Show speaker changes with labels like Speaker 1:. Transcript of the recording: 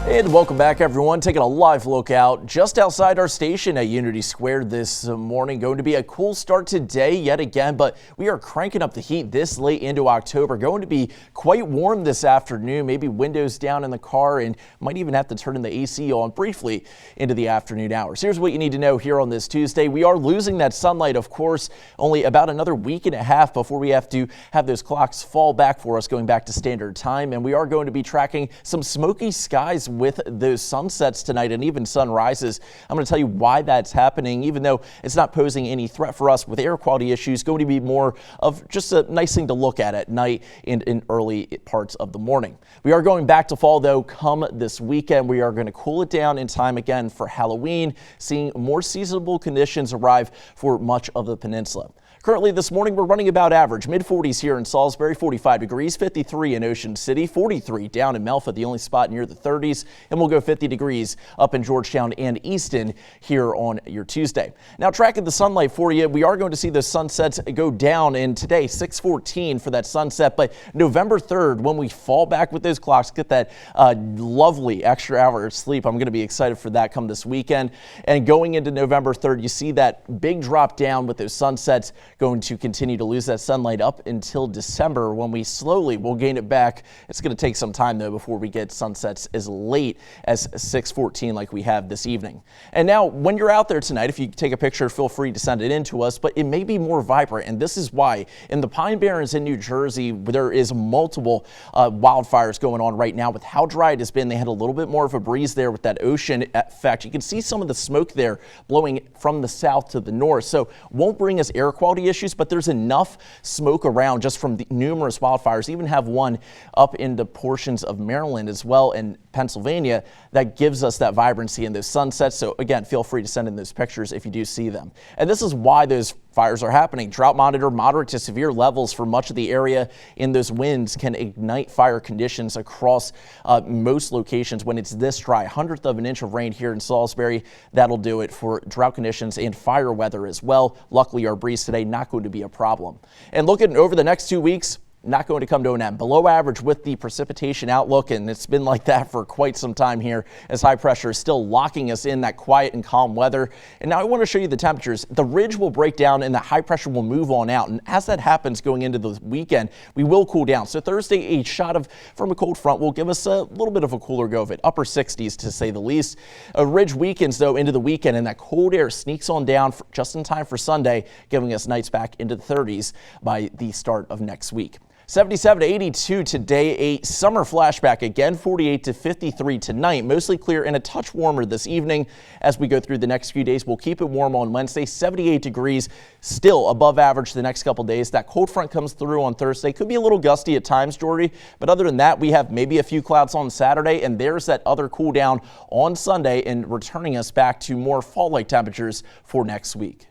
Speaker 1: And welcome back, everyone. Taking a live look out just outside our station at Unity Square this morning. Going to be a cool start today yet again, but we are cranking up the heat this late into October. Going to be quite warm this afternoon, maybe windows down in the car, and might even have to turn in the AC on briefly into the afternoon hours. Here's what you need to know here on this Tuesday. We are losing that sunlight, of course, only about another week and a half before we have to have those clocks fall back for us going back to standard time. And we are going to be tracking some smoky skies with those sunsets tonight and even sunrises. I'm going to tell you why that's happening, even though it's not posing any threat for us with air quality issues. Going to be more of just a nice thing to look at night and in early parts of the morning. We are going back to fall, though, come this weekend. We are going to cool it down in time again for Halloween, seeing more seasonable conditions arrive for much of the peninsula. Currently this morning, we're running about average, mid-40s here in Salisbury, 45 degrees, 53 in Ocean City, 43 down in Melfa, the only spot near the 30s, and we'll go 50 degrees up in Georgetown and Easton here on your Tuesday. Now, tracking the sunlight for you, we are going to see the sunsets go down, and today, 6:14 for that sunset, but November 3rd, when we fall back with those clocks, get that lovely extra hour of sleep. I'm going to be excited for that come this weekend. And going into November 3rd, you see that big drop down with those sunsets going to continue to lose that sunlight up until December, when we slowly will gain it back. It's going to take some time, though, before we get sunsets as late as 6:14 like we have this evening. And now, when you're out there tonight, if you take a picture, feel free to send it in to us, but it may be more vibrant, and this is why. In the Pine Barrens in New Jersey, there is multiple wildfires going on right now. With how dry it has been, they had a little bit more of a breeze there with that ocean effect. You can see some of the smoke there blowing from the south to the north, so won't bring us air quality issues, but there's enough smoke around just from the numerous wildfires, even have one up into portions of Maryland as well and Pennsylvania, that gives us that vibrancy in those sunsets. So again, feel free to send in those pictures if you do see them. And this is why those fires are happening. Drought monitor moderate to severe levels for much of the area, and those winds can ignite fire conditions across most locations when it's this dry. 1/100 of an inch of rain here in Salisbury, that'll do it for drought conditions and fire weather as well. Luckily, our breeze today not going to be a problem. And looking over the next 2 weeks, not going to come to an end. Below average with the precipitation outlook, and it's been like that for quite some time here as high pressure is still locking us in that quiet and calm weather. And now I want to show you the temperatures. The ridge will break down and the high pressure will move on out. And as that happens going into the weekend, we will cool down. So Thursday, a shot from a cold front will give us a little bit of a cooler go of it, upper 60s to say the least. A ridge weakens, though, into the weekend, and that cold air sneaks on down just in time for Sunday, giving us nights back into the 30s by the start of next week. 77 to 82 today, a summer flashback again, 48 to 53 tonight, mostly clear and a touch warmer this evening. As we go through the next few days, we'll keep it warm on Wednesday, 78 degrees, still above average the next couple days. That cold front comes through on Thursday, could be a little gusty at times, Jordy, but other than that, we have maybe a few clouds on Saturday, and there's that other cool down on Sunday and returning us back to more fall-like temperatures for next week.